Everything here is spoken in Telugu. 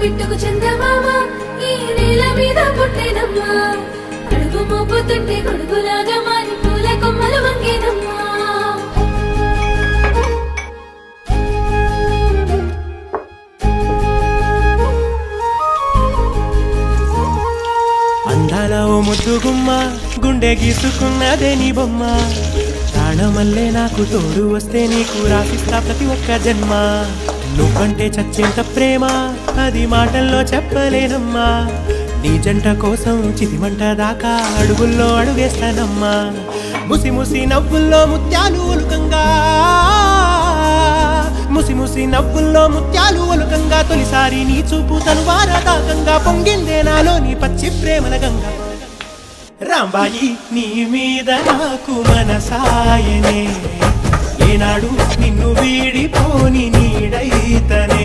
పిట్టుకు చందమామ ఈ నేల మీద పుట్టేనమ్మా అడుగు మోపుతుంటే గొడుగులాగా మారి పూల కొమ్మలు వంగేనమ్మా అందాల ఓ ముద్దుగుమ్మ గుండె గీసుకున్నదే నీ బొమ్మ ప్రాణమల్లే నాకు తోడు వస్తే నీకు రాసిస్తా ప్రతి ఒక్క జన్మ నువ్వంటే చచ్చేంత ప్రేమ అది మాటల్లో చెప్పలేనమ్మా నీ జంట కోసం చితిమంట దాకా అడుగుల్లో అడుగేస్తానమ్మా ముసి ముసి నవ్వుల్లో ముత్యాలు ఒలుకంగా ముసి ముసి నవ్వుల్లో ముత్యాలు ఒలుకంగా తొలిసారి నీ చూపు తనువారదాకంగా పొంగిందే నాలో నీ పచ్చి ప్రేమల గంగా రాంబాయి నీ మీద నాకు మనసాయనే ఏనాడు నిన్ను వీడిపోని నీడైతనే